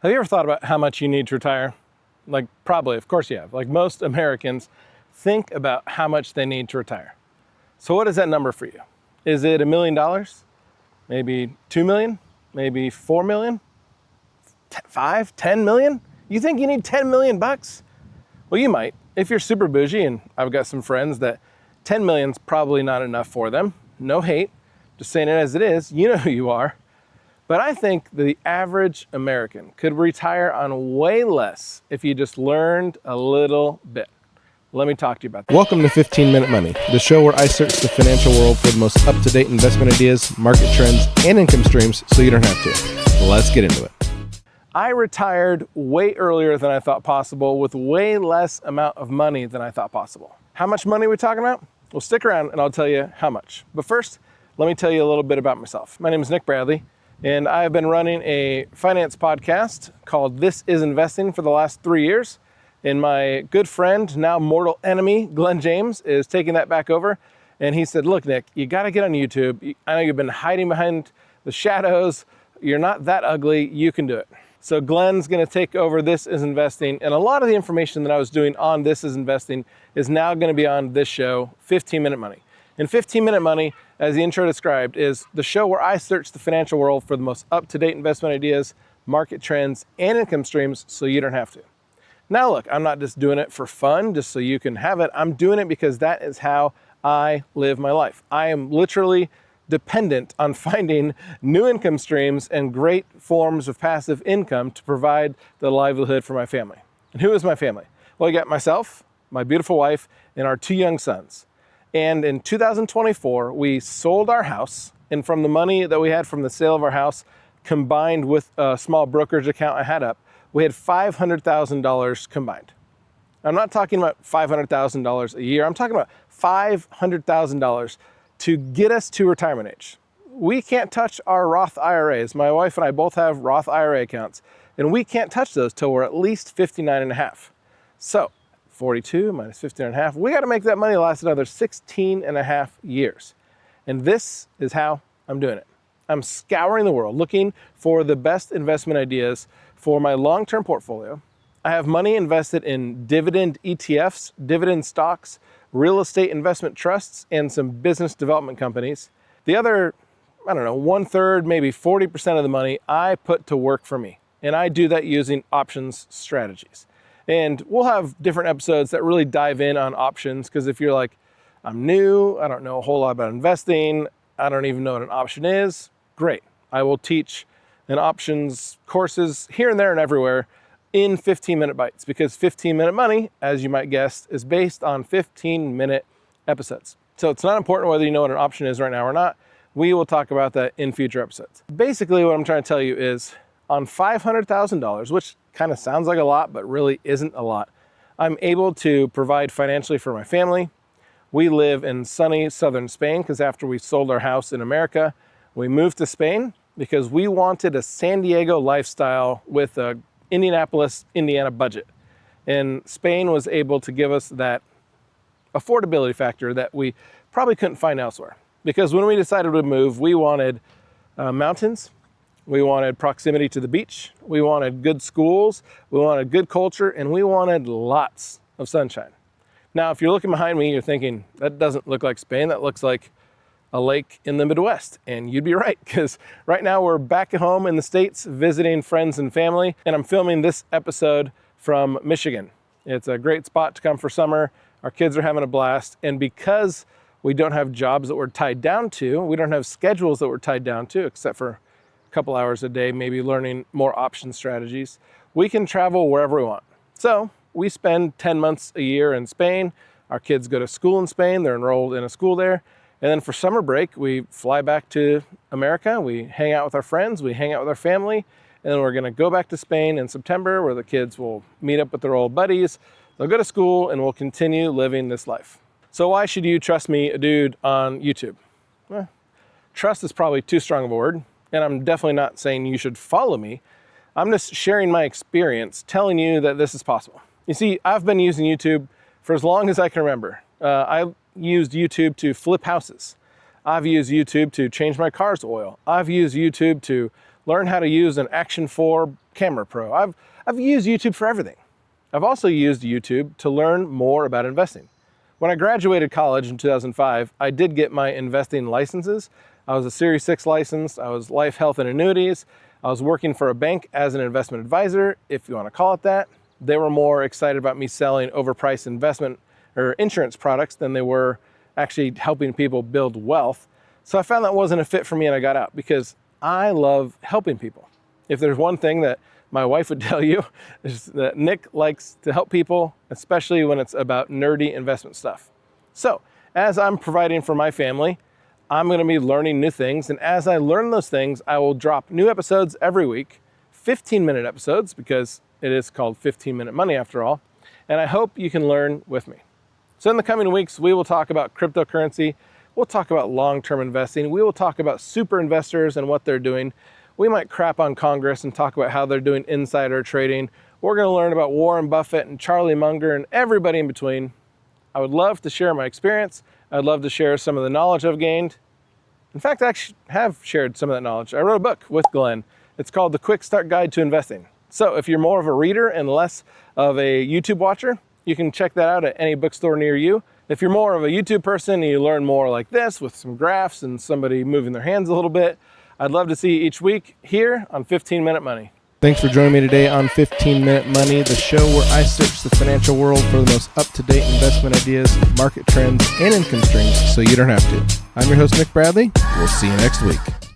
Have you ever thought about how much you need to retire? Like, probably, of course you have. Like most Americans, think about how much they need to retire. So what is that number for you? Is it $1 million? Maybe 2 million? Maybe 4 million? 5, 10 million? You think you need 10 million bucks? Well, you might. If you're super bougie, and I've got some friends that 10 million's probably not enough for them. No hate, just saying it as it is. You know who you are. But I think the average American could retire on way less if you just learned a little bit. Let me talk to you about that. Welcome to 15 Minute Money, the show where I search the financial world for the most up-to-date investment ideas, market trends, and income streams so you don't have to. Let's get into it. I retired way earlier than I thought possible with way less amount of money than I thought possible. How much money are we talking about? Well, stick around and I'll tell you how much. But first, let me tell you a little bit about myself. My name is Nick Bradley, and I've been running a finance podcast called This Is Investing for the last 3 years. And my good friend, now mortal enemy, Glenn James, is taking that back over. And he said, look, Nick, you got to get on YouTube. I know you've been hiding behind the shadows. You're not that ugly. You can do it. So Glenn's going to take over This Is Investing. And a lot of the information that I was doing on This Is Investing is now going to be on this show, 15 Minute Money. And 15 Minute Money, as the intro described, is the show where I search the financial world for the most up-to-date investment ideas, market trends, and income streams so you don't have to. Now look, I'm not just doing it for fun, just so you can have it. I'm doing it because that is how I live my life. I am literally dependent on finding new income streams and great forms of passive income to provide the livelihood for my family. And who is my family? Well, I got myself, my beautiful wife, and our 2 young sons. And in 2024, we sold our house, and from the money that we had from the sale of our house, combined with a small brokerage account I had up, we had $500,000 combined. I'm not talking about $500,000 a year. I'm talking about $500,000 to get us to retirement age. We can't touch our Roth IRAs. My wife and I both have Roth IRA accounts, and we can't touch those till we're at least 59 and a half. So 42 minus 15 and a half, we got to make that money last another 16 and a half years. And this is how I'm doing it. I'm scouring the world looking for the best investment ideas for my long-term portfolio. I have money invested in dividend ETFs, dividend stocks, real estate investment trusts, and some business development companies. The other, 1/3, maybe 40% of the money I put to work for me. And I do that using options strategies. And we'll have different episodes that really dive in on options, because if you're like, I'm new, I don't know a whole lot about investing, I don't even know what an option is, great. I will teach an options courses here and there and everywhere in 15-minute bites, because 15 Minute Money, as you might guess, is based on 15-minute episodes. So it's not important whether you know what an option is right now or not. We will talk about that in future episodes. Basically, what I'm trying to tell you is on $500,000, which kind of sounds like a lot, but really isn't a lot, I'm able to provide financially for my family. We live in sunny southern Spain because after we sold our house in America, we moved to Spain because we wanted a San Diego lifestyle with a Indianapolis, Indiana budget. And Spain was able to give us that affordability factor that we probably couldn't find elsewhere. Because when we decided to move, we wanted mountains, we wanted proximity to the beach, we wanted good schools, we wanted good culture, and we wanted lots of sunshine. Now, if you're looking behind me, you're thinking, that doesn't look like Spain, that looks like a lake in the Midwest. And you'd be right, because right now we're back at home in the States visiting friends and family, and I'm filming this episode from Michigan. It's a great spot to come for summer. Our kids are having a blast, and because we don't have jobs that we're tied down to, we don't have schedules that we're tied down to, except for a couple hours a day, maybe learning more option strategies, we can travel wherever we want. So we spend 10 months a year in Spain. Our kids go to school in Spain. They're enrolled in a school there. And then for summer break, we fly back to America. We hang out with our friends. We hang out with our family. And then we're going to go back to Spain in September, where the kids will meet up with their old buddies. They'll go to school, and we'll continue living this life. So why should you trust me, a dude on YouTube? Well, trust is probably too strong of a word. And I'm definitely not saying you should follow me. I'm just sharing my experience, telling you that this is possible. You see, I've been using YouTube for as long as I can remember. I used YouTube to flip houses. I've used YouTube to change my car's oil. I've used YouTube to learn how to use an Action 4 Camera Pro. I've used YouTube for everything. I've also used YouTube to learn more about investing. When I graduated college in 2005, I did get my investing licenses. I was a Series 6 licensed. I was life, health, and annuities. I was working for a bank as an investment advisor, if you want to call it that. They were more excited about me selling overpriced investment or insurance products than they were actually helping people build wealth. So I found that wasn't a fit for me and I got out because I love helping people. If there's one thing that my wife would tell you, is that Nick likes to help people, especially when it's about nerdy investment stuff. So as I'm providing for my family, I'm going to be learning new things. And as I learn those things, I will drop new episodes every week, 15-minute episodes, because it is called 15-Minute Money after all. And I hope you can learn with me. So in the coming weeks, we will talk about cryptocurrency. We'll talk about long-term investing. We will talk about super investors and what they're doing. We might crap on Congress and talk about how they're doing insider trading. We're going to learn about Warren Buffett and Charlie Munger and everybody in between. I would love to share my experience. I'd love to share some of the knowledge I've gained. In fact, I actually have shared some of that knowledge. I wrote a book with Glenn. It's called The Quick Start Guide to Investing. So if you're more of a reader and less of a YouTube watcher, you can check that out at any bookstore near you. If you're more of a YouTube person and you learn more like this with some graphs and somebody moving their hands a little bit, I'd love to see you each week here on 15-Minute Money. Thanks for joining me today on 15-Minute Money, the show where I search the financial world for the most up-to-date investment ideas, market trends, and income streams so you don't have to. I'm your host, Nick Bradley. We'll see you next week.